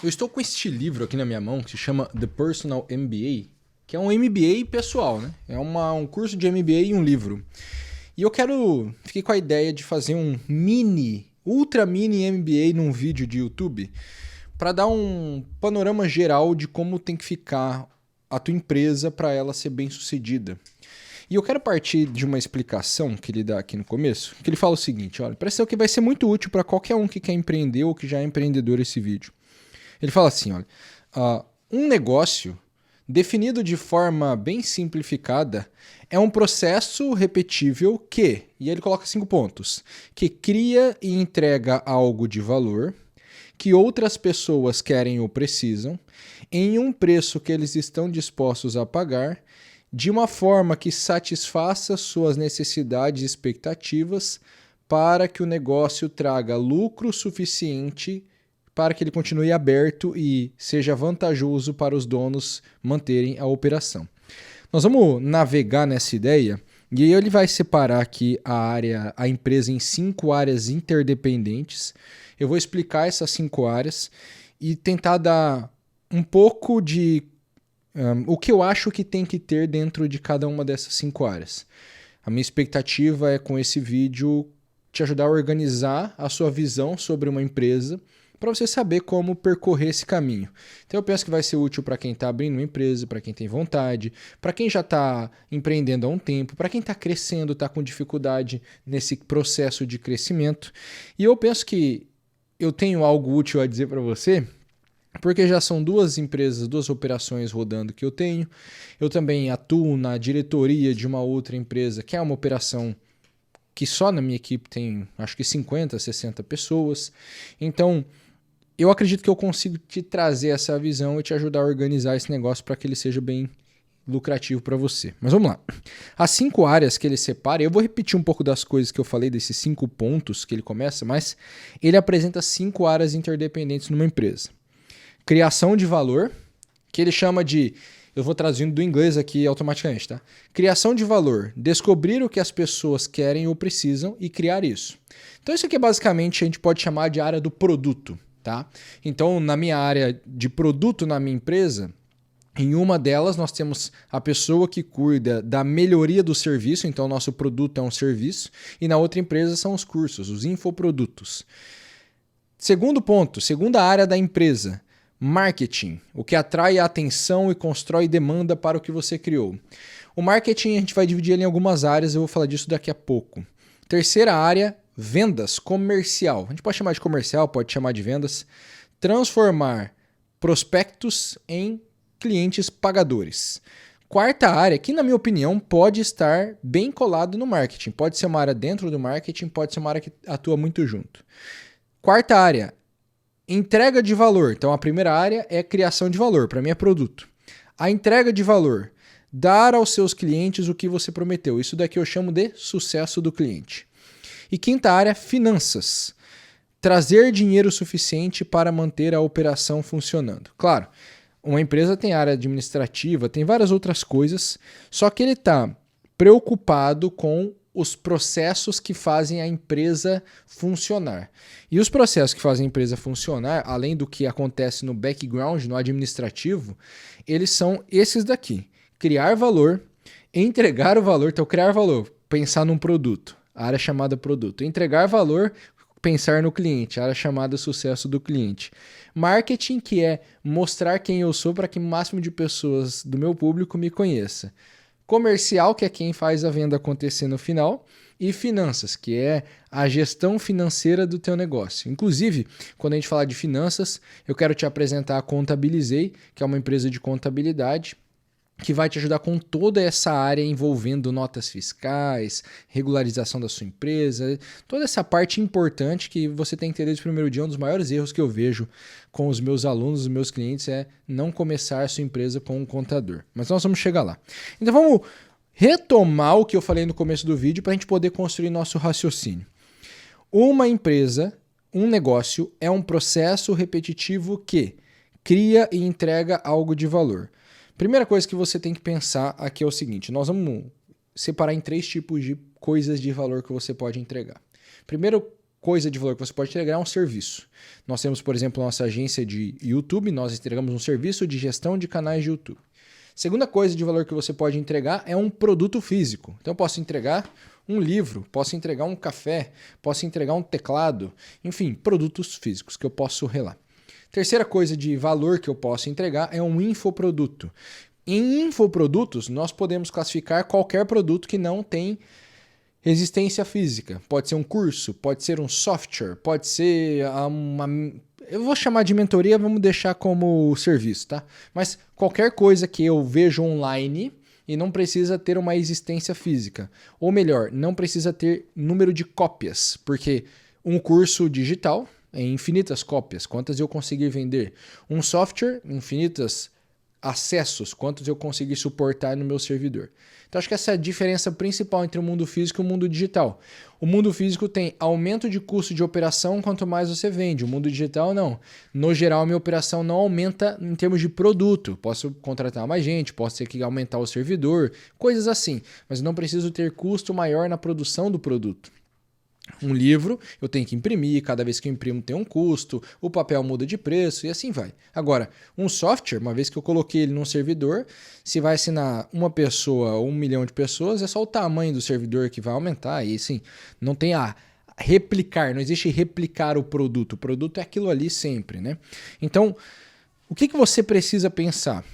Eu estou com este livro aqui na minha mão que se chama The Personal MBA, que é um MBA pessoal, né? É um curso de MBA e um livro. E eu fiquei com a ideia de fazer um ultra mini MBA num vídeo de YouTube para dar um panorama geral de como tem que ficar a tua empresa para ela ser bem sucedida. E eu quero partir de uma explicação que ele dá aqui no começo, que ele fala o seguinte, olha, presta atenção que vai ser muito útil para qualquer um que quer empreender ou que já é empreendedor esse vídeo. Ele fala assim, olha, um negócio definido de forma bem simplificada é um processo repetível e ele coloca 5 pontos, que cria e entrega algo de valor, que outras pessoas querem ou precisam, em um preço que eles estão dispostos a pagar, de uma forma que satisfaça suas necessidades e expectativas para que o negócio traga lucro suficiente para que ele continue aberto e seja vantajoso para os donos manterem a operação. Nós vamos navegar nessa ideia e aí ele vai separar aqui a empresa em 5 áreas interdependentes. Eu vou explicar essas 5 áreas e tentar dar um pouco de o que eu acho que tem que ter dentro de cada uma dessas 5 áreas. A minha expectativa é, com esse vídeo, te ajudar a organizar a sua visão sobre uma empresa para você saber como percorrer esse caminho. Então eu penso que vai ser útil para quem está abrindo uma empresa, para quem tem vontade, para quem já está empreendendo há um tempo, para quem está crescendo, está com dificuldade nesse processo de crescimento. E eu penso que eu tenho algo útil a dizer para você, porque já são 2 empresas, 2 operações rodando que eu tenho. Eu também atuo na diretoria de uma outra empresa, que é uma operação que só na minha equipe tem, acho que 50, 60 pessoas. Então, eu acredito que eu consigo te trazer essa visão e te ajudar a organizar esse negócio para que ele seja bem lucrativo para você. Mas vamos lá. As 5 áreas que ele separa, eu vou repetir um pouco das coisas que eu falei, desses 5 pontos que ele começa, mas ele apresenta 5 áreas interdependentes numa empresa. Criação de valor, que ele chama de, eu vou traduzindo do inglês aqui automaticamente, tá? Criação de valor, descobrir o que as pessoas querem ou precisam e criar isso. Então isso aqui basicamente a gente pode chamar de área do produto, tá? Então na minha área de produto na minha empresa, em uma delas nós temos a pessoa que cuida da melhoria do serviço, então o nosso produto é um serviço, e na outra empresa são os cursos, os infoprodutos. Segundo ponto, segunda área da empresa, marketing, o que atrai a atenção e constrói demanda para o que você criou. O marketing a gente vai dividir ele em algumas áreas, eu vou falar disso daqui a pouco. Terceira área, vendas, comercial. A gente pode chamar de comercial, pode chamar de vendas. Transformar prospectos em clientes pagadores. Quarta área, que na minha opinião pode estar bem colado no marketing. Pode ser uma área dentro do marketing, pode ser uma área que atua muito junto. Quarta área, entrega de valor. Então a primeira área é criação de valor, para mim é produto. A entrega de valor, dar aos seus clientes o que você prometeu. Isso daqui eu chamo de sucesso do cliente. E quinta área, finanças. Trazer dinheiro suficiente para manter a operação funcionando. Claro, uma empresa tem área administrativa, tem várias outras coisas, só que ele está preocupado com os processos que fazem a empresa funcionar. E os processos que fazem a empresa funcionar, além do que acontece no background, no administrativo, eles são esses daqui. Criar valor, entregar o valor, então criar valor, pensar num produto, a área chamada produto. Entregar valor, pensar no cliente, a área chamada sucesso do cliente. Marketing, que é mostrar quem eu sou para que o máximo de pessoas do meu público me conheça. Comercial, que é quem faz a venda acontecer no final, e finanças, que é a gestão financeira do teu negócio. Inclusive, quando a gente falar de finanças, eu quero te apresentar a Contabilizei, que é uma empresa de contabilidade, que vai te ajudar com toda essa área envolvendo notas fiscais, regularização da sua empresa, toda essa parte importante que você tem que ter desde o primeiro dia. Um dos maiores erros que eu vejo com os meus alunos, os meus clientes, é não começar a sua empresa com um contador. Mas nós vamos chegar lá. Então vamos retomar o que eu falei no começo do vídeo para a gente poder construir nosso raciocínio. Uma empresa, um negócio, é um processo repetitivo que cria e entrega algo de valor. Primeira coisa que você tem que pensar aqui é o seguinte, nós vamos separar em 3 tipos de coisas de valor que você pode entregar. Primeiro, coisa de valor que você pode entregar é um serviço. Nós temos, por exemplo, nossa agência de YouTube, nós entregamos um serviço de gestão de canais de YouTube. Segunda coisa de valor que você pode entregar é um produto físico. Então eu posso entregar um livro, posso entregar um café, posso entregar um teclado, enfim, produtos físicos que eu posso relar. Terceira coisa de valor que eu posso entregar é um infoproduto. Em infoprodutos, nós podemos classificar qualquer produto que não tem existência física. Pode ser um curso, pode ser um software, pode ser uma... Eu vou chamar de mentoria, vamos deixar como serviço, tá? Mas qualquer coisa que eu vejo online e não precisa ter uma existência física. Ou melhor, não precisa ter número de cópias, porque um curso digital é infinitas cópias, quantas eu conseguir vender. Um software, infinitas acessos, quantos eu conseguir suportar no meu servidor. Então acho que essa é a diferença principal entre o mundo físico e o mundo digital. O mundo físico tem aumento de custo de operação quanto mais você vende. O mundo digital não. No geral, a minha operação não aumenta em termos de produto. Posso contratar mais gente, posso ter que aumentar o servidor, coisas assim. Mas não preciso ter custo maior na produção do produto. Um livro eu tenho que imprimir, cada vez que eu imprimo tem um custo, o papel muda de preço e assim vai. Agora, um software, uma vez que eu coloquei ele num servidor, se vai assinar uma pessoa ou 1 milhão de pessoas, é só o tamanho do servidor que vai aumentar e assim, não tem a replicar, não existe replicar o produto é aquilo ali sempre, né? Então, o que você precisa pensar?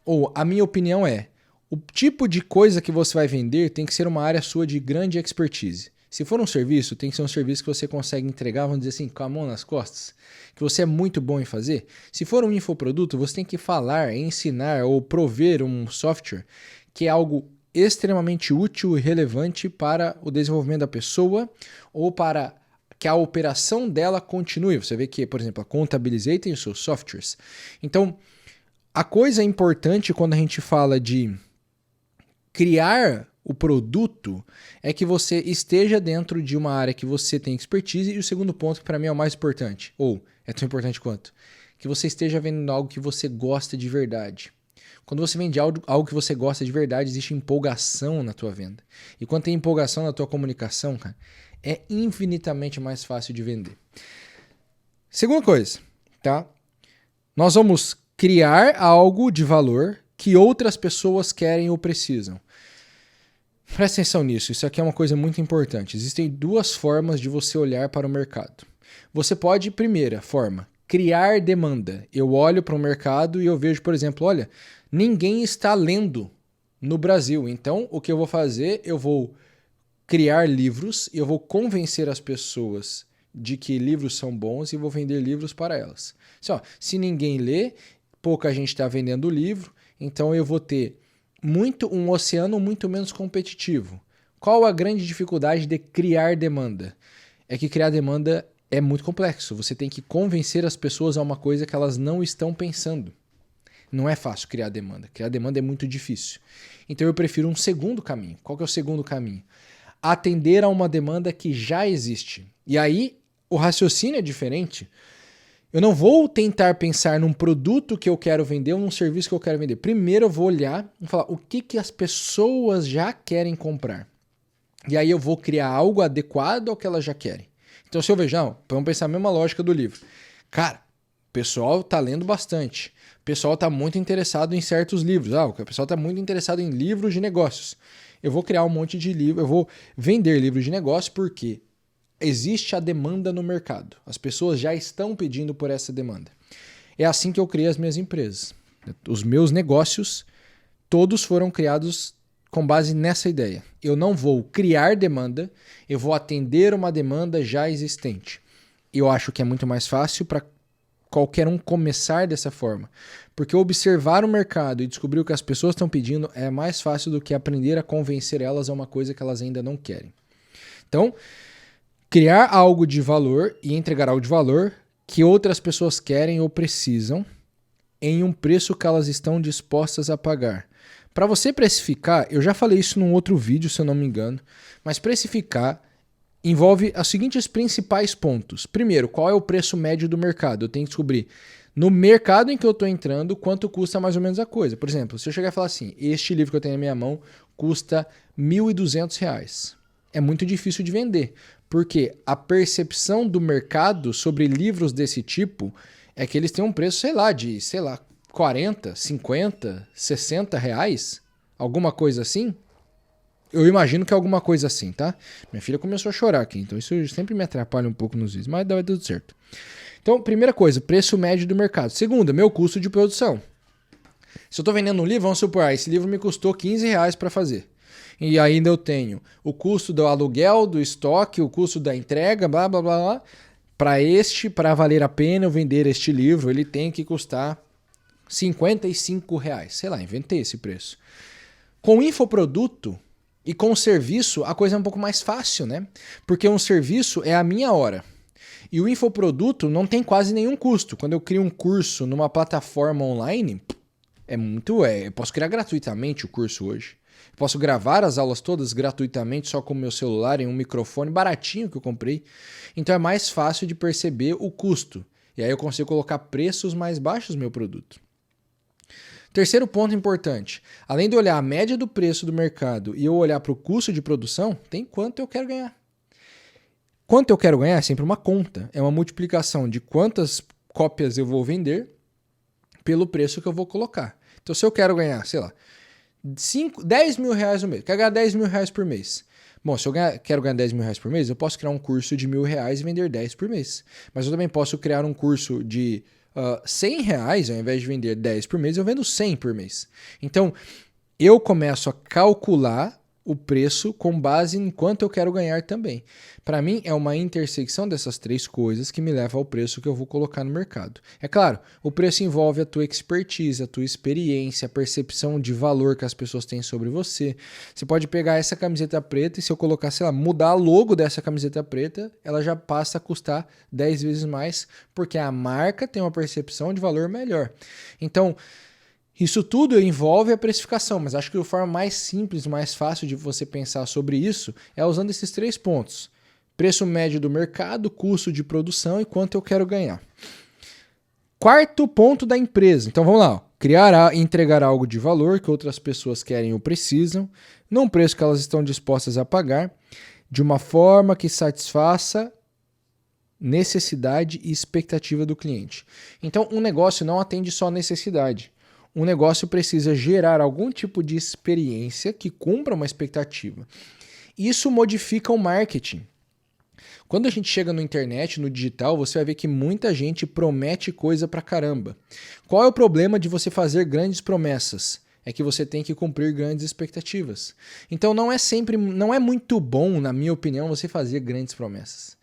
Ou a minha opinião é, o tipo de coisa que você vai vender tem que ser uma área sua de grande expertise. Se for um serviço, tem que ser um serviço que você consegue entregar, vamos dizer assim, com a mão nas costas, que você é muito bom em fazer. Se for um infoproduto, você tem que falar, ensinar ou prover um software que é algo extremamente útil e relevante para o desenvolvimento da pessoa ou para que a operação dela continue. Você vê que, por exemplo, a Contabilizei tem os seus softwares. Então, a coisa importante quando a gente fala de criar o produto é que você esteja dentro de uma área que você tem expertise e o segundo ponto, que para mim é o mais importante, ou é tão importante quanto, que você esteja vendendo algo que você gosta de verdade. Quando você vende algo que você gosta de verdade, existe empolgação na tua venda. E quando tem empolgação na tua comunicação, cara, é infinitamente mais fácil de vender. Segunda coisa, tá? Nós vamos criar algo de valor que outras pessoas querem ou precisam. Presta atenção nisso, isso aqui é uma coisa muito importante. Existem duas formas de você olhar para o mercado. Você pode, primeira forma, criar demanda. Eu olho para o mercado e eu vejo, por exemplo, olha, ninguém está lendo no Brasil. Então, o que eu vou fazer? Eu vou criar livros e eu vou convencer as pessoas de que livros são bons e vou vender livros para elas. Se ninguém lê, pouca gente está vendendo o livro, então eu vou ter um oceano muito menos competitivo. Qual a grande dificuldade de criar demanda? É que criar demanda é muito complexo. Você tem que convencer as pessoas a uma coisa que elas não estão pensando. Não é fácil criar demanda. Criar demanda é muito difícil. Então eu prefiro um segundo caminho. Qual que é o segundo caminho? Atender a uma demanda que já existe. E aí o raciocínio é diferente. Eu não vou tentar pensar num produto que eu quero vender ou num serviço que eu quero vender. Primeiro eu vou olhar e falar o que as pessoas já querem comprar. E aí eu vou criar algo adequado ao que elas já querem. Então se eu vejo, vamos pensar a mesma lógica do livro. Cara, o pessoal está lendo bastante. O pessoal está muito interessado em certos livros. O pessoal está muito interessado em livros de negócios. Eu vou criar um monte de livros, eu vou vender livros de negócio porque existe a demanda no mercado. As pessoas já estão pedindo por essa demanda. É assim que eu criei as minhas empresas. Os meus negócios, todos foram criados com base nessa ideia. Eu não vou criar demanda, eu vou atender uma demanda já existente. Eu acho que é muito mais fácil para qualquer um começar dessa forma. Porque observar o mercado e descobrir o que as pessoas estão pedindo é mais fácil do que aprender a convencer elas a uma coisa que elas ainda não querem. Então, criar algo de valor e entregar algo de valor que outras pessoas querem ou precisam em um preço que elas estão dispostas a pagar. Para você precificar, eu já falei isso num outro vídeo, se eu não me engano, mas precificar envolve os seguintes principais pontos. Primeiro, qual é o preço médio do mercado? Eu tenho que descobrir no mercado em que eu estou entrando quanto custa mais ou menos a coisa. Por exemplo, se eu chegar e falar assim, este livro que eu tenho na minha mão custa R$ 1.200. É muito difícil de vender, Porque a percepção do mercado sobre livros desse tipo é que eles têm um preço, de 40, 50, 60 reais, alguma coisa assim. Eu imagino que é alguma coisa assim, tá? Minha filha começou a chorar aqui, então isso sempre me atrapalha um pouco nos vídeos, mas dá tudo certo. Então, primeira coisa, preço médio do mercado. Segunda, meu custo de produção. Se eu estou vendendo um livro, vamos supor, esse livro me custou 15 reais para fazer. E ainda eu tenho o custo do aluguel, do estoque, o custo da entrega, blá, blá, blá, blá. Para valer a pena eu vender este livro, ele tem que custar 55 reais. Sei lá, inventei esse preço. Com infoproduto e com serviço, a coisa é um pouco mais fácil, né? Porque um serviço é a minha hora. E o infoproduto não tem quase nenhum custo. Quando eu crio um curso numa plataforma online, eu posso criar gratuitamente o curso hoje. Eu posso gravar as aulas todas gratuitamente só com o meu celular em um microfone baratinho que eu comprei. Então é mais fácil de perceber o custo. E aí eu consigo colocar preços mais baixos no meu produto. Terceiro ponto importante. Além de olhar a média do preço do mercado e eu olhar para o custo de produção, tem quanto eu quero ganhar. Quanto eu quero ganhar é sempre uma conta. É uma multiplicação de quantas cópias eu vou vender pelo preço que eu vou colocar. Então, se eu quero ganhar, 10 mil reais no mês, quero ganhar 10 mil reais por mês. Bom, se eu quero ganhar 10 mil reais por mês, eu posso criar um curso de R$ 1.000 e vender 10 por mês. Mas eu também posso criar um curso de R$ 100, ao invés de vender 10 por mês, eu vendo 100 por mês. Então, eu começo a calcular o preço com base em quanto eu quero ganhar também. Para mim, é uma intersecção dessas três coisas que me leva ao preço que eu vou colocar no mercado. É claro, o preço envolve a tua expertise, a tua experiência, a percepção de valor que as pessoas têm sobre você. Você pode pegar essa camiseta preta e se eu colocar, mudar a logo dessa camiseta preta, ela já passa a custar 10 vezes mais, porque a marca tem uma percepção de valor melhor. Então, isso tudo envolve a precificação, mas acho que a forma mais simples, mais fácil de você pensar sobre isso é usando esses três pontos. Preço médio do mercado, custo de produção e quanto eu quero ganhar. Quarto ponto da empresa. Então vamos lá. Criar e entregar algo de valor que outras pessoas querem ou precisam, num preço que elas estão dispostas a pagar, de uma forma que satisfaça necessidade e expectativa do cliente. Então um negócio não atende só necessidade. Um negócio precisa gerar algum tipo de experiência que cumpra uma expectativa. Isso modifica o marketing. Quando a gente chega na internet, no digital, você vai ver que muita gente promete coisa pra caramba. Qual é o problema de você fazer grandes promessas? É que você tem que cumprir grandes expectativas. Então não é muito bom, na minha opinião, você fazer grandes promessas.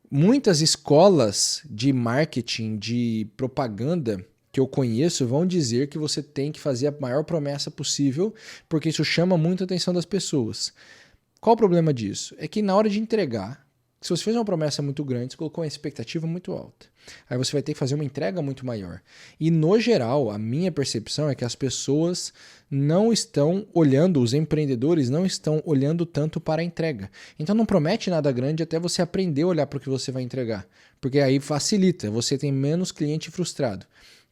Muitas escolas de marketing, de propaganda que eu conheço vão dizer que você tem que fazer a maior promessa possível, porque isso chama muito a atenção das pessoas. Qual o problema disso? É que na hora de entregar, se você fez uma promessa muito grande, você colocou uma expectativa muito alta. Aí você vai ter que fazer uma entrega muito maior. E no geral, a minha percepção é que as pessoas não estão olhando, os empreendedores não estão olhando tanto para a entrega. Então não promete nada grande até você aprender a olhar para o que você vai entregar. Porque aí facilita, você tem menos cliente frustrado.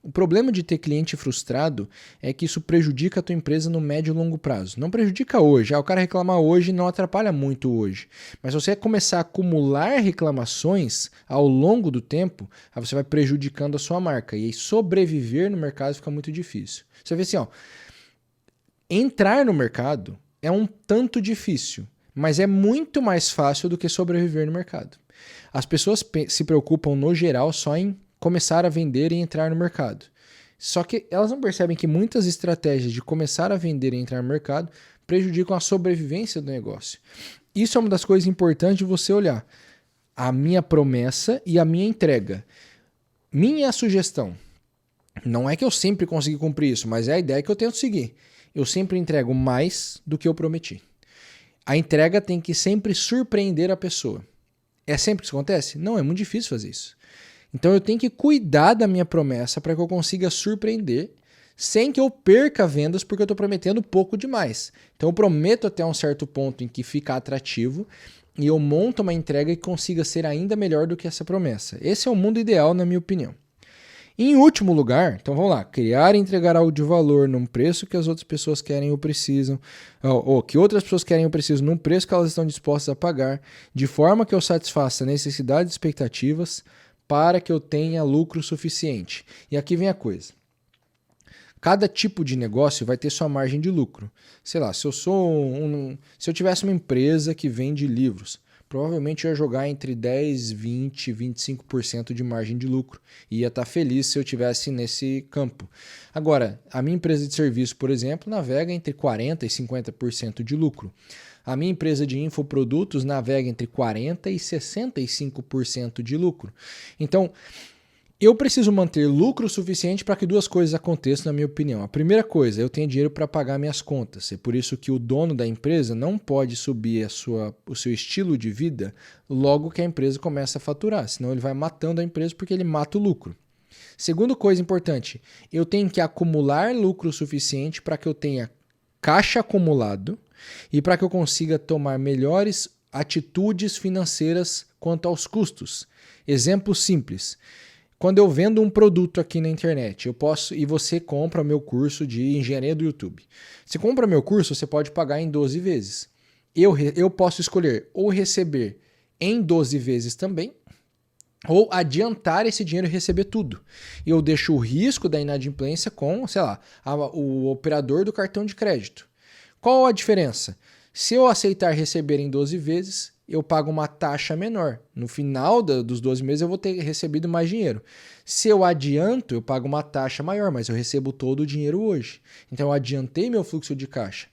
O problema de ter cliente frustrado é que isso prejudica a tua empresa no médio e longo prazo. Não prejudica hoje. O cara reclamar hoje não atrapalha muito hoje. Mas se você começar a acumular reclamações ao longo do tempo, aí você vai prejudicando a sua marca. E aí sobreviver no mercado fica muito difícil. Você vê assim, entrar no mercado é um tanto difícil, mas é muito mais fácil do que sobreviver no mercado. As pessoas se preocupam, no geral, só em começar a vender e entrar no mercado. Só que elas não percebem que muitas estratégias de começar a vender e entrar no mercado prejudicam a sobrevivência do negócio. Isso é uma das coisas importantes de você olhar. A minha promessa e a minha entrega. Minha sugestão. Não é que eu sempre consegui cumprir isso, mas é a ideia que eu tento seguir. Eu sempre entrego mais do que eu prometi. A entrega tem que sempre surpreender a pessoa. É sempre que isso acontece? Não, é muito difícil fazer isso. Então eu tenho que cuidar da minha promessa para que eu consiga surpreender sem que eu perca vendas porque eu estou prometendo pouco demais. Então eu prometo até um certo ponto em que fica atrativo e eu monto uma entrega que consiga ser ainda melhor do que essa promessa. Esse é o mundo ideal, na minha opinião. Em último lugar, então vamos lá, criar e entregar algo de valor num preço que as outras pessoas querem ou precisam, ou que outras pessoas querem ou precisam num preço que elas estão dispostas a pagar, de forma que eu satisfaça necessidades e expectativas para que eu tenha lucro suficiente. E aqui vem a coisa. Cada tipo de negócio vai ter sua margem de lucro. Sei lá, se eu tivesse uma empresa que vende livros, provavelmente eu ia jogar entre 10, 20, 25% de margem de lucro. E ia estar feliz se eu tivesse nesse campo. Agora, a minha empresa de serviço, por exemplo, navega entre 40% e 50% de lucro. A minha empresa de infoprodutos navega entre 40% e 65% de lucro. Então, eu preciso manter lucro suficiente para que duas coisas aconteçam, na minha opinião. A primeira coisa, eu tenho dinheiro para pagar minhas contas. É por isso que o dono da empresa não pode subir o seu estilo de vida logo que a empresa começa a faturar. Senão ele vai matando a empresa porque ele mata o lucro. Segunda coisa importante, eu tenho que acumular lucro suficiente para que eu tenha caixa acumulado e para que eu consiga tomar melhores atitudes financeiras quanto aos custos. Exemplo simples. Quando eu vendo um produto aqui na internet, e você compra o meu curso de engenharia do YouTube. Você compra meu curso, você pode pagar em 12 vezes. Eu posso escolher ou receber em 12 vezes também, ou adiantar esse dinheiro e receber tudo. E eu deixo o risco da inadimplência com, sei lá, o operador do cartão de crédito. Qual a diferença? Se eu aceitar receber em 12 vezes, eu pago uma taxa menor. No final dos 12 meses eu vou ter recebido mais dinheiro. Se eu adianto, eu pago uma taxa maior, mas eu recebo todo o dinheiro hoje. Então eu adiantei meu fluxo de caixa.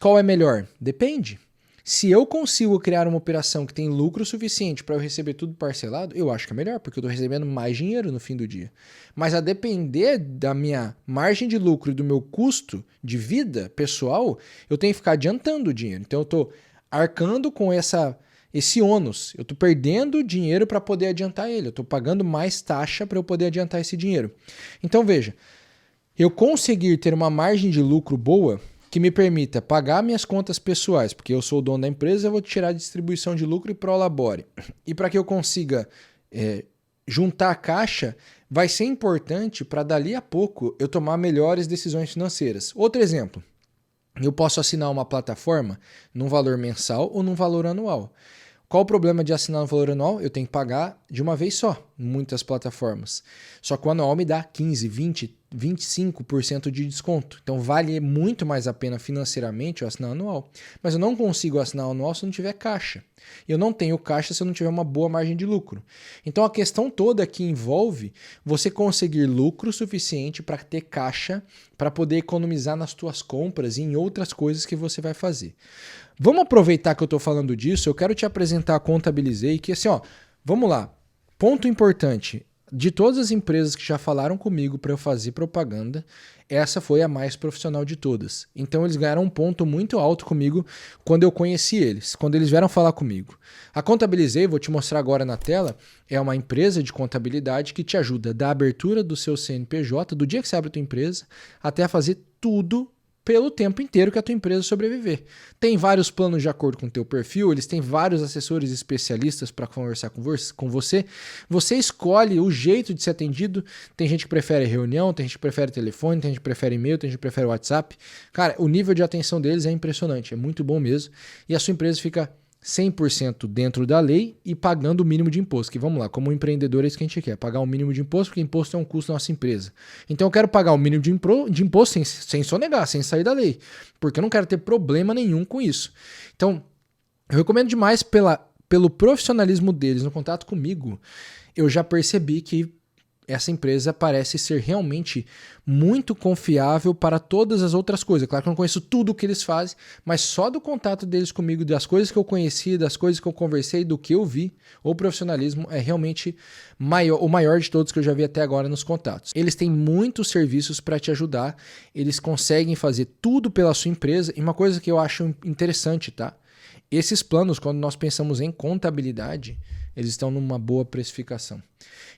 Qual é melhor? Depende. Se eu consigo criar uma operação que tem lucro suficiente para eu receber tudo parcelado, eu acho que é melhor, porque eu estou recebendo mais dinheiro no fim do dia. Mas a depender da minha margem de lucro e do meu custo de vida pessoal, eu tenho que ficar adiantando o dinheiro. Então eu estou arcando com esse ônus. Eu estou perdendo dinheiro para poder adiantar ele. Eu estou pagando mais taxa para eu poder adiantar esse dinheiro. Então veja, eu conseguir ter uma margem de lucro boa que me permita pagar minhas contas pessoais, porque eu sou o dono da empresa, eu vou tirar a distribuição de lucro e prolabore. E para que eu consiga juntar a caixa, vai ser importante para dali a pouco eu tomar melhores decisões financeiras. Outro exemplo, eu posso assinar uma plataforma num valor mensal ou num valor anual. Qual o problema de assinar no valor anual? Eu tenho que pagar de uma vez só, muitas plataformas. Só que o anual me dá 15, 20, 25% de desconto. Então vale muito mais a pena financeiramente eu assinar anual. Mas eu não consigo assinar anual se não tiver caixa. Eu não tenho caixa se eu não tiver uma boa margem de lucro. Então a questão toda aqui envolve você conseguir lucro suficiente para ter caixa para poder economizar nas tuas compras e em outras coisas que você vai fazer. Vamos aproveitar que eu estou falando disso, eu quero te apresentar a Contabilizei, que assim, ó, vamos lá, ponto importante, de todas as empresas que já falaram comigo para eu fazer propaganda, essa foi a mais profissional de todas. Então eles ganharam um ponto muito alto comigo quando eu conheci eles, quando eles vieram falar comigo. A Contabilizei, vou te mostrar agora na tela, é uma empresa de contabilidade que te ajuda da abertura do seu CNPJ, do dia que você abre a tua empresa, até a fazer tudo pelo tempo inteiro que a tua empresa sobreviver. Tem vários planos de acordo com o teu perfil, eles têm vários assessores especialistas para conversar com você. Você escolhe o jeito de ser atendido. Tem gente que prefere reunião, tem gente que prefere telefone, tem gente que prefere e-mail, tem gente que prefere WhatsApp. Cara, o nível de atenção deles é impressionante, é muito bom mesmo. E a sua empresa fica 100% dentro da lei e pagando o mínimo de imposto. Que vamos lá, como empreendedor é isso que a gente quer, pagar o mínimo de imposto, porque imposto é um custo da nossa empresa. Então eu quero pagar o mínimo de imposto sem sonegar, sem sair da lei, porque eu não quero ter problema nenhum com isso. Então eu recomendo demais pelo profissionalismo deles no contato comigo. Eu já percebi que essa empresa parece ser realmente muito confiável para todas as outras coisas. Claro que eu não conheço tudo o que eles fazem, mas só do contato deles comigo, das coisas que eu conheci, das coisas que eu conversei, do que eu vi, o profissionalismo é realmente o maior de todos que eu já vi até agora nos contatos. Eles têm muitos serviços para te ajudar, eles conseguem fazer tudo pela sua empresa, e uma coisa que eu acho interessante, tá? Esses planos, quando nós pensamos em contabilidade, eles estão numa boa precificação.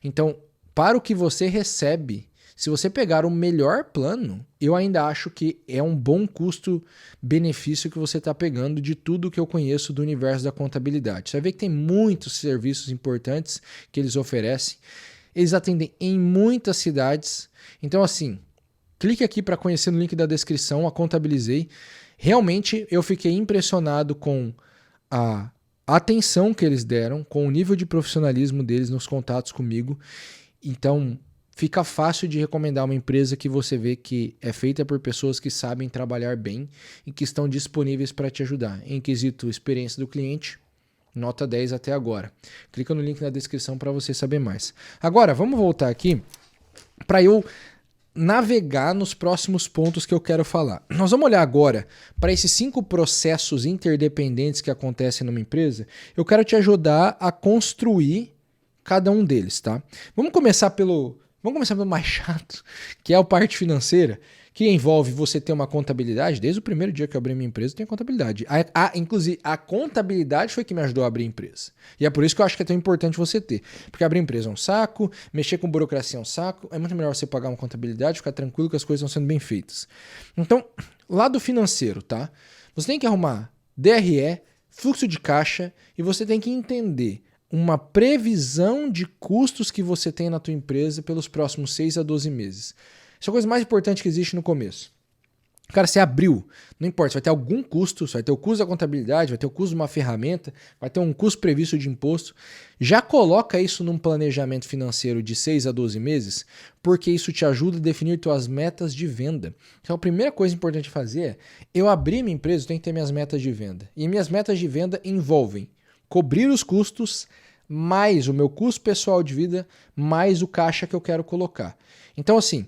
Então, para o que você recebe, se você pegar o melhor plano, eu ainda acho que é um bom custo-benefício que você está pegando de tudo que eu conheço do universo da contabilidade. Você vai ver que tem muitos serviços importantes que eles oferecem. Eles atendem em muitas cidades. Então, assim, clique aqui para conhecer no link da descrição, a Contabilizei. Realmente, eu fiquei impressionado com a atenção que eles deram, com o nível de profissionalismo deles nos contatos comigo. Então, fica fácil de recomendar uma empresa que você vê que é feita por pessoas que sabem trabalhar bem e que estão disponíveis para te ajudar. Em quesito experiência do cliente, nota 10 até agora. Clica no link na descrição para você saber mais. Agora, vamos voltar aqui para eu navegar nos próximos pontos que eu quero falar. Nós vamos olhar agora para esses 5 processos interdependentes que acontecem numa empresa. Eu quero te ajudar a construir cada um deles, tá? Vamos começar pelo mais chato, que é a parte financeira, que envolve você ter uma contabilidade. Desde o primeiro dia que eu abri minha empresa, eu tenho contabilidade. Inclusive, a contabilidade foi que me ajudou a abrir a empresa. E é por isso que eu acho que é tão importante você ter. Porque abrir empresa é um saco, mexer com burocracia é um saco. É muito melhor você pagar uma contabilidade, ficar tranquilo que as coisas estão sendo bem feitas. Então, lado financeiro, tá? Você tem que arrumar DRE, fluxo de caixa, e você tem que entender uma previsão de custos que você tem na tua empresa pelos próximos 6 a 12 meses. Isso é a coisa mais importante que existe no começo. Cara, você abriu, não importa, você vai ter algum custo, você vai ter o custo da contabilidade, vai ter o custo de uma ferramenta, vai ter um custo previsto de imposto. Já coloca isso num planejamento financeiro de 6 a 12 meses, porque isso te ajuda a definir tuas metas de venda. Então a primeira coisa importante de fazer é, eu abri minha empresa, eu tenho que ter minhas metas de venda. E minhas metas de venda envolvem cobrir os custos, mais o meu custo pessoal de vida, mais o caixa que eu quero colocar. Então assim,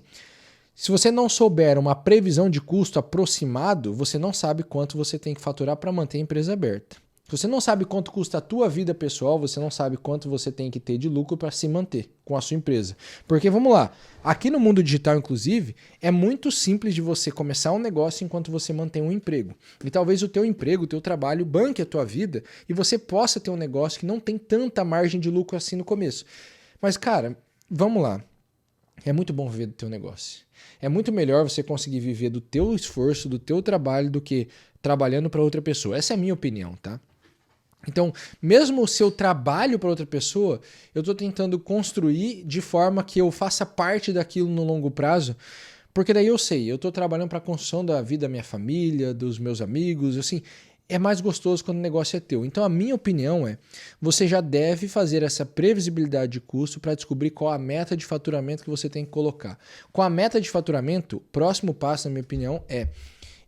se você não souber uma previsão de custo aproximado, você não sabe quanto você tem que faturar para manter a empresa aberta. Se você não sabe quanto custa a tua vida pessoal, você não sabe quanto você tem que ter de lucro para se manter com a sua empresa. Porque vamos lá, aqui no mundo digital inclusive, é muito simples de você começar um negócio enquanto você mantém um emprego. E talvez o teu emprego, o teu trabalho banque a tua vida e você possa ter um negócio que não tem tanta margem de lucro assim no começo. Mas cara, vamos lá. É muito bom viver do teu negócio. É muito melhor você conseguir viver do teu esforço, do teu trabalho, do que trabalhando para outra pessoa. Essa é a minha opinião, tá? Então, mesmo o seu trabalho para outra pessoa, eu estou tentando construir de forma que eu faça parte daquilo no longo prazo, porque daí eu sei, eu estou trabalhando para a construção da vida da minha família, dos meus amigos, assim, é mais gostoso quando o negócio é teu. Então a minha opinião é, você já deve fazer essa previsibilidade de custo para descobrir qual a meta de faturamento que você tem que colocar. Com a meta de faturamento, o próximo passo, na minha opinião, é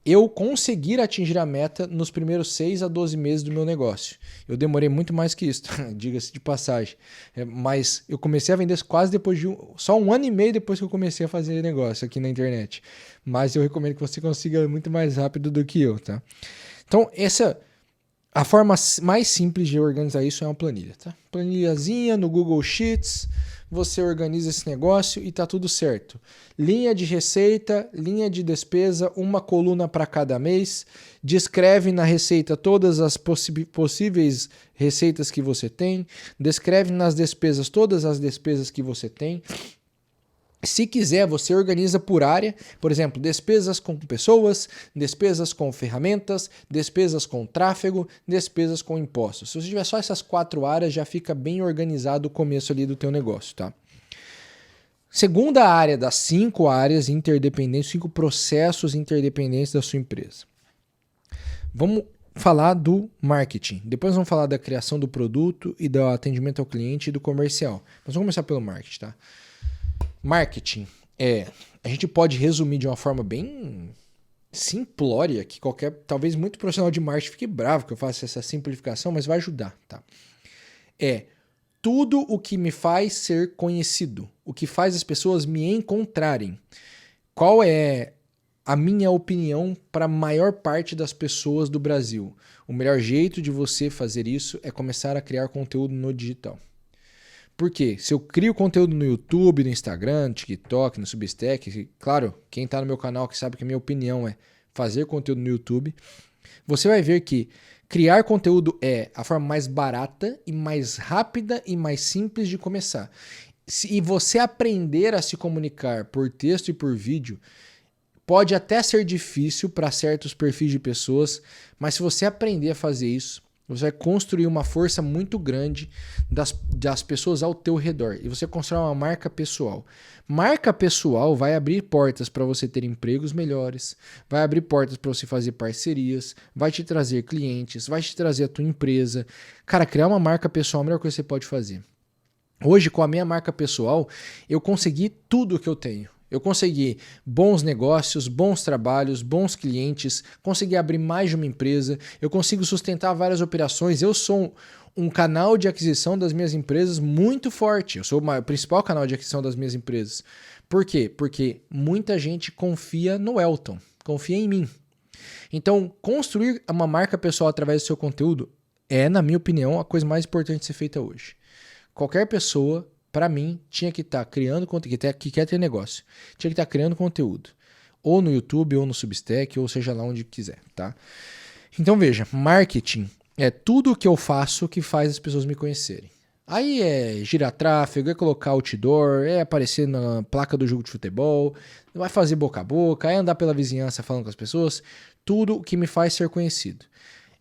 eu conseguir atingir a meta nos primeiros 6 a 12 meses do meu negócio. Eu demorei muito mais que isso, diga-se de passagem. Mas eu comecei a vender quase depois de só 1 ano e meio depois que eu comecei a fazer negócio aqui na internet. Mas eu recomendo que você consiga muito mais rápido do que eu, tá? Então, a forma mais simples de organizar isso é uma planilha, tá? Planilhazinha no Google Sheets, você organiza esse negócio e tá tudo certo. Linha de receita, linha de despesa, uma coluna para cada mês, descreve na receita todas as possíveis receitas que você tem, descreve nas despesas todas as despesas que você tem. Se quiser, você organiza por área, por exemplo, despesas com pessoas, despesas com ferramentas, despesas com tráfego, despesas com impostos. Se você tiver só essas 4 áreas, já fica bem organizado o começo ali do teu negócio, tá? Segunda área das 5 áreas interdependentes, 5 processos interdependentes da sua empresa. Vamos falar do marketing. Depois vamos falar da criação do produto e do atendimento ao cliente e do comercial. Mas vamos começar pelo marketing, tá? Marketing a gente pode resumir de uma forma bem simplória, que talvez muito profissional de marketing fique bravo que eu faça essa simplificação, mas vai ajudar, tá? É tudo o que me faz ser conhecido, o que faz as pessoas me encontrarem. Qual é a minha opinião para a maior parte das pessoas do Brasil? O melhor jeito de você fazer isso é começar a criar conteúdo no digital. Por quê? Se eu crio conteúdo no YouTube, no Instagram, no TikTok, no Substack, claro, quem está no meu canal que sabe que a minha opinião é fazer conteúdo no YouTube, você vai ver que criar conteúdo é a forma mais barata e mais rápida e mais simples de começar. E você aprender a se comunicar por texto e por vídeo pode até ser difícil para certos perfis de pessoas, mas se você aprender a fazer isso, Você vai construir uma força muito grande das pessoas ao teu redor. E você constrói uma marca pessoal. Marca pessoal vai abrir portas para você ter empregos melhores, vai abrir portas para você fazer parcerias, vai te trazer clientes, vai te trazer a tua empresa. Cara, criar uma marca pessoal é a melhor coisa que você pode fazer. Hoje, com a minha marca pessoal, eu consegui tudo o que eu tenho. Eu consegui bons negócios, bons trabalhos, bons clientes, consegui abrir mais de uma empresa, eu consigo sustentar várias operações. Eu sou um canal de aquisição das minhas empresas muito forte. Eu sou o principal canal de aquisição das minhas empresas. Por quê? Porque muita gente confia no Elton, confia em mim. Então, construir uma marca pessoal através do seu conteúdo é, na minha opinião, a coisa mais importante de ser feita hoje. Qualquer pessoa, para mim, tinha que estar criando conteúdo, que quer ter negócio, tinha que estar criando conteúdo. Ou no YouTube, ou no Substack, ou seja lá onde quiser, tá? Então veja, marketing é tudo o que eu faço que faz as pessoas me conhecerem. Aí é girar tráfego, é colocar outdoor, é aparecer na placa do jogo de futebol, vai fazer boca a boca, é andar pela vizinhança falando com as pessoas, tudo o que me faz ser conhecido.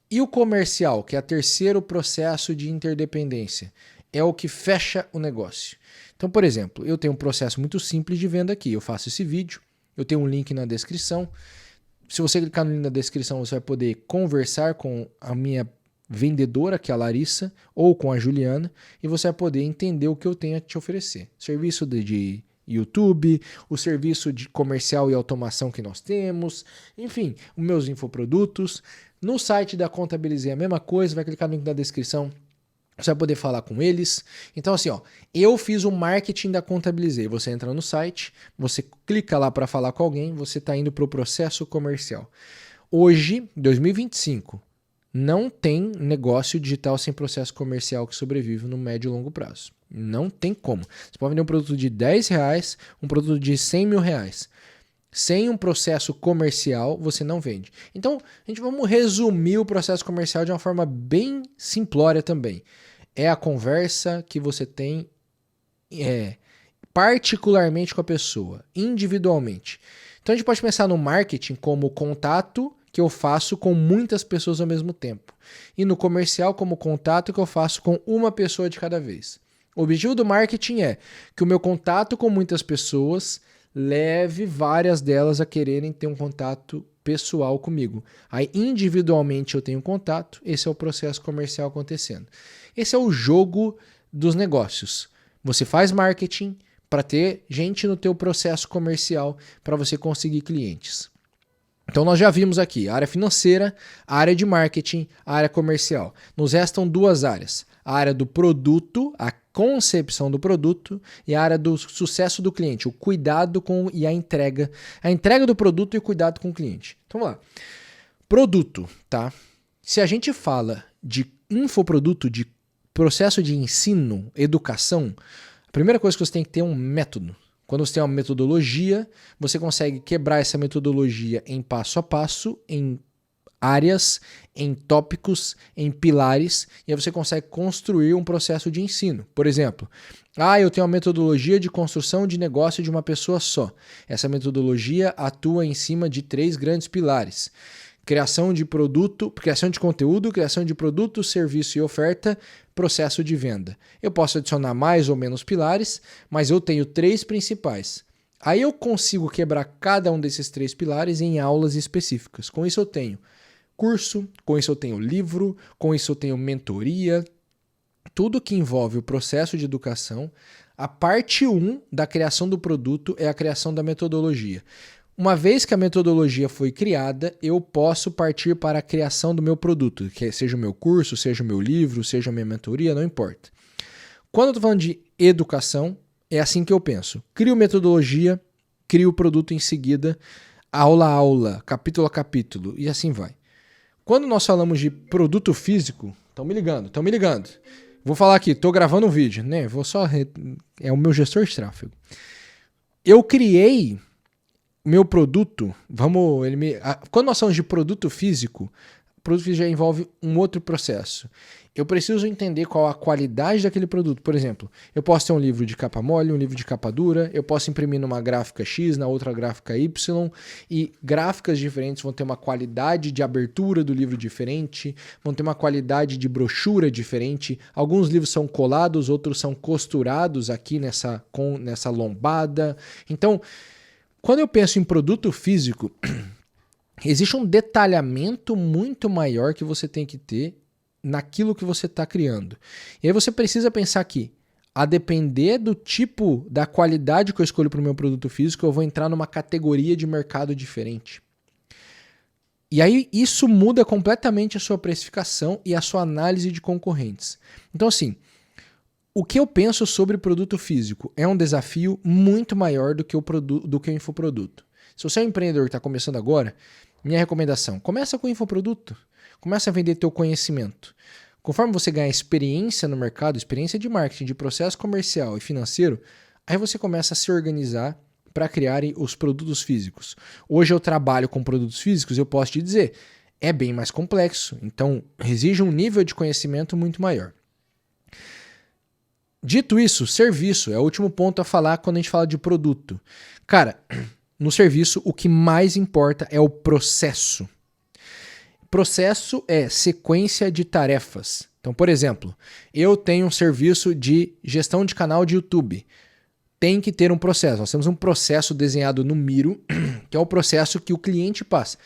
E o comercial, que é o terceiro processo de interdependência, é o que fecha o negócio. Então, por exemplo, eu tenho um processo muito simples de venda aqui. Eu faço esse vídeo, eu tenho um link na descrição. Se você clicar no link na descrição, você vai poder conversar com a minha vendedora, que é a Larissa, ou com a Juliana, e você vai poder entender o que eu tenho a te oferecer. Serviço de YouTube, o serviço de comercial e automação que nós temos, enfim, os meus infoprodutos. No site da Contabilizei a mesma coisa, vai clicar no link na descrição. Você vai poder falar com eles. Então assim, ó, eu fiz o marketing da Contabilizei. Você entra no site, você clica lá para falar com alguém, você está indo para o processo comercial. Hoje, 2025, não tem negócio digital sem processo comercial que sobrevive no médio e longo prazo. Não tem como. Você pode vender um produto de R$10, um produto de R$100 mil. Sem um processo comercial, você não vende. Então, vamos resumir o processo comercial de uma forma bem simplória também. É a conversa que você tem particularmente com a pessoa, individualmente. Então, a gente pode pensar no marketing como contato que eu faço com muitas pessoas ao mesmo tempo. E no comercial como contato que eu faço com uma pessoa de cada vez. O objetivo do marketing é que o meu contato com muitas pessoas leve várias delas a quererem ter um contato pessoal comigo. Aí, individualmente, eu tenho contato, esse é o processo comercial acontecendo. Esse é o jogo dos negócios. Você faz marketing para ter gente no teu processo comercial, para você conseguir clientes. Então, nós já vimos aqui a área financeira, a área de marketing, a área comercial. Nos restam duas áreas. A área do produto, a concepção do produto, e a área do sucesso do cliente, o cuidado com e a entrega do produto e o cuidado com o cliente. Então vamos lá. Produto, tá? Se a gente fala de infoproduto, de processo de ensino, educação, a primeira coisa que você tem que ter é um método. Quando você tem uma metodologia, você consegue quebrar essa metodologia em passo a passo, em áreas, em tópicos, em pilares, e aí você consegue construir um processo de ensino. Por exemplo, eu tenho uma metodologia de construção de negócio de uma pessoa só. Essa metodologia atua em cima de 3 grandes pilares: criação de produto, criação de conteúdo, criação de produto, serviço e oferta, processo de venda. Eu posso adicionar mais ou menos pilares, mas eu tenho 3 principais. Aí eu consigo quebrar cada um desses 3 pilares em aulas específicas. Com isso eu tenho curso, com isso eu tenho livro, com isso eu tenho mentoria, tudo que envolve o processo de educação. A parte 1 da criação do produto é a criação da metodologia. Uma vez que a metodologia foi criada, eu posso partir para a criação do meu produto, que seja o meu curso, seja o meu livro, seja a minha mentoria, não importa. Quando eu estou falando de educação, é assim que eu penso. Crio metodologia, crio o produto em seguida, aula a aula, capítulo a capítulo, e assim vai. Quando nós falamos de produto físico, estão me ligando. Vou falar aqui, estou gravando um vídeo, né? É o meu gestor de tráfego. Eu criei meu produto, quando nós falamos de produto físico, produto físico já envolve um outro processo. Eu preciso entender qual a qualidade daquele produto. Por exemplo, eu posso ter um livro de capa mole, um livro de capa dura, eu posso imprimir numa gráfica X, na outra gráfica Y, e gráficas diferentes vão ter uma qualidade de abertura do livro diferente, vão ter uma qualidade de brochura diferente. Alguns livros são colados, outros são costurados aqui nessa lombada. Então, quando eu penso em produto físico, existe um detalhamento muito maior que você tem que ter naquilo que você está criando. E aí você precisa pensar que, a depender do tipo, da qualidade que eu escolho para o meu produto físico, eu vou entrar numa categoria de mercado diferente. E aí isso muda completamente a sua precificação e a sua análise de concorrentes. Então assim, o que eu penso sobre produto físico é um desafio muito maior do que o infoproduto. Se você é um empreendedor que está começando agora, minha recomendação, começa com o infoproduto. Começa a vender teu conhecimento. Conforme você ganhar experiência no mercado, experiência de marketing, de processo comercial e financeiro, aí você começa a se organizar para criar os produtos físicos. Hoje eu trabalho com produtos físicos, eu posso te dizer, é bem mais complexo. Então, exige um nível de conhecimento muito maior. Dito isso, serviço é o último ponto a falar quando a gente fala de produto. Cara, no serviço, o que mais importa é o processo. Processo é sequência de tarefas. Então, por exemplo, eu tenho um serviço de gestão de canal de YouTube. Tem que ter um processo. Nós temos um processo desenhado no Miro, que é o processo que o cliente passa.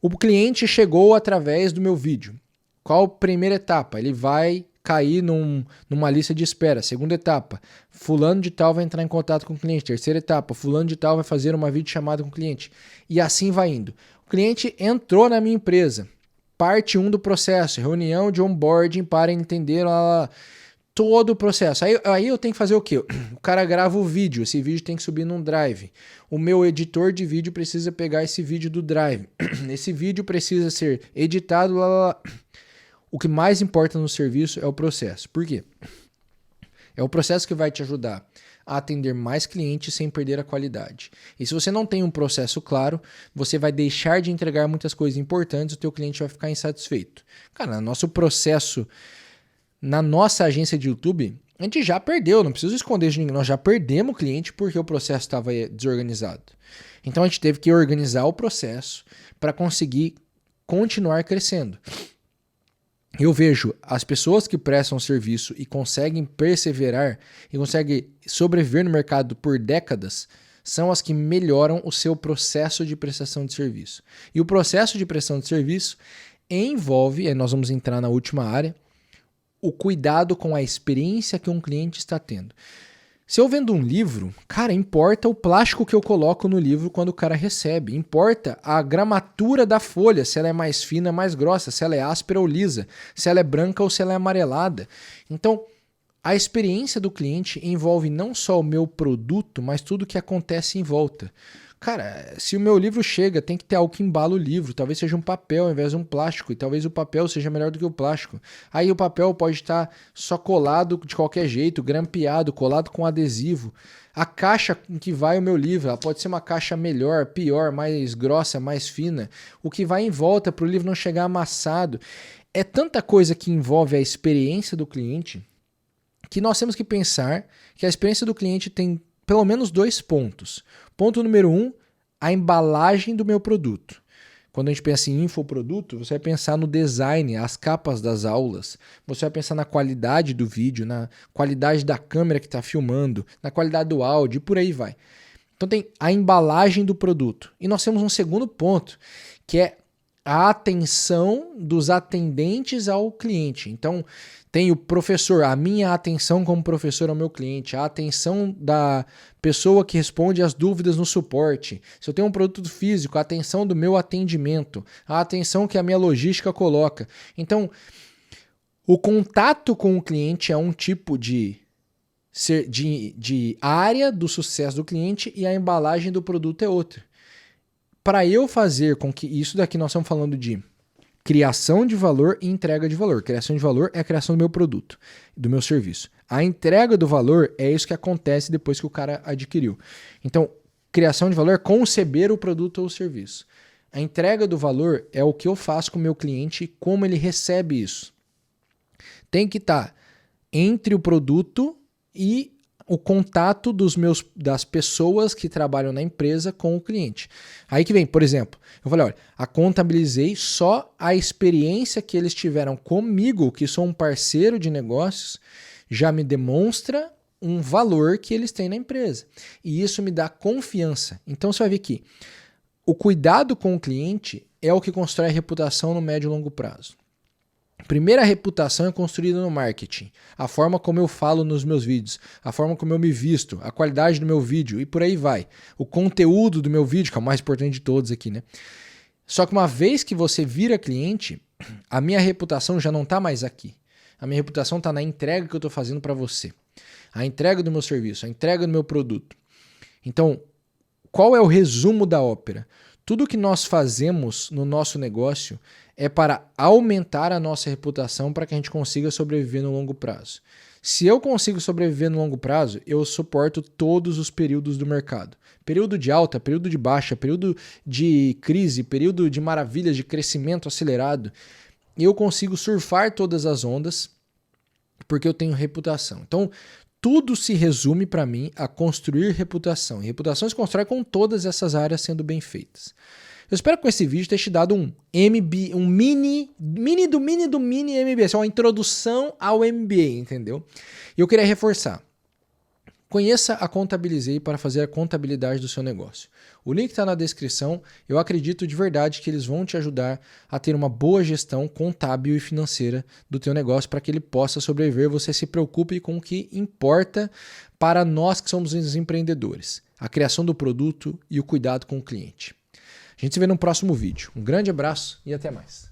O cliente chegou através do meu vídeo. Qual a primeira etapa? Ele vai cair numa lista de espera. Segunda etapa, fulano de tal vai entrar em contato com o cliente. Terceira etapa, fulano de tal vai fazer uma videochamada com o cliente. E assim vai indo. O cliente entrou na minha empresa. Parte 1 do processo, reunião de onboarding para entender todo o processo. Aí eu tenho que fazer o quê? O cara grava o vídeo, esse vídeo tem que subir num Drive. O meu editor de vídeo precisa pegar esse vídeo do Drive. Esse vídeo precisa ser editado. O que mais importa no serviço é o processo. Por quê? É o processo que vai te ajudar a atender mais clientes sem perder a qualidade. E se você não tem um processo claro, você vai deixar de entregar muitas coisas importantes e o teu cliente vai ficar insatisfeito. Cara, nosso processo, na nossa agência de YouTube, a gente já perdeu, não preciso esconder de ninguém, nós já perdemos o cliente porque o processo estava desorganizado. Então a gente teve que organizar o processo para conseguir continuar crescendo. Eu vejo as pessoas que prestam serviço e conseguem perseverar e conseguem sobreviver no mercado por décadas são as que melhoram o seu processo de prestação de serviço. E o processo de prestação de serviço envolve, aí nós vamos entrar na última área, o cuidado com a experiência que um cliente está tendo. Se eu vendo um livro, cara, importa o plástico que eu coloco no livro quando o cara recebe. Importa a gramatura da folha, se ela é mais fina, mais grossa, se ela é áspera ou lisa, se ela é branca ou se ela é amarelada. Então, a experiência do cliente envolve não só o meu produto, mas tudo que acontece em volta. Cara, se o meu livro chega, tem que ter algo que embala o livro. Talvez seja um papel ao invés de um plástico. E talvez o papel seja melhor do que o plástico. Aí o papel pode estar só colado de qualquer jeito, grampeado, colado com adesivo. A caixa em que vai o meu livro, ela pode ser uma caixa melhor, pior, mais grossa, mais fina. O que vai em volta para o livro não chegar amassado. É tanta coisa que envolve a experiência do cliente que nós temos que pensar que a experiência do cliente tem pelo menos 2 pontos. Ponto número 1, a embalagem do meu produto. Quando a gente pensa em infoproduto, você vai pensar no design, as capas das aulas, você vai pensar na qualidade do vídeo, na qualidade da câmera que está filmando, na qualidade do áudio e por aí vai. Então tem a embalagem do produto. E nós temos um segundo ponto, que é a atenção dos atendentes ao cliente. Então, tem o professor, a minha atenção como professor ao meu cliente, a atenção da pessoa que responde as dúvidas no suporte. Se eu tenho um produto físico, a atenção do meu atendimento, a atenção que a minha logística coloca. Então, o contato com o cliente é um tipo de área do sucesso do cliente e a embalagem do produto é outra. Para eu fazer com que isso daqui nós estamos falando de criação de valor e entrega de valor. Criação de valor é a criação do meu produto, do meu serviço. A entrega do valor é isso que acontece depois que o cara adquiriu. Então, criação de valor é conceber o produto ou o serviço. A entrega do valor é o que eu faço com o meu cliente e como ele recebe isso. Tem que estar entre o produto e o contato das pessoas que trabalham na empresa com o cliente. Aí que vem, por exemplo, eu falei, olha, contabilizei só a experiência que eles tiveram comigo, que sou um parceiro de negócios, já me demonstra um valor que eles têm na empresa. E isso me dá confiança. Então você vai ver que o cuidado com o cliente é o que constrói a reputação no médio e longo prazo. Primeiro, a reputação é construída no marketing. A forma como eu falo nos meus vídeos, a forma como eu me visto, a qualidade do meu vídeo e por aí vai. O conteúdo do meu vídeo, que é o mais importante de todos aqui, né? Só que uma vez que você vira cliente, a minha reputação já não está mais aqui. A minha reputação está na entrega que eu estou fazendo para você. A entrega do meu serviço, a entrega do meu produto. Então, qual é o resumo da ópera? Tudo que nós fazemos no nosso negócio é para aumentar a nossa reputação para que a gente consiga sobreviver no longo prazo. Se eu consigo sobreviver no longo prazo, eu suporto todos os períodos do mercado. Período de alta, período de baixa, período de crise, período de maravilhas, de crescimento acelerado. Eu consigo surfar todas as ondas porque eu tenho reputação. Então, tudo se resume para mim a construir reputação. E reputação se constrói com todas essas áreas sendo bem feitas. Eu espero que com esse vídeo ter te dado um mini MBA, uma introdução ao MBA, entendeu? E eu queria reforçar. Conheça a Contabilizei para fazer a contabilidade do seu negócio. O link está na descrição. Eu acredito de verdade que eles vão te ajudar a ter uma boa gestão contábil e financeira do teu negócio para que ele possa sobreviver. Você se preocupe com o que importa para nós que somos os empreendedores. A criação do produto e o cuidado com o cliente. A gente se vê no próximo vídeo. Um grande abraço e até mais.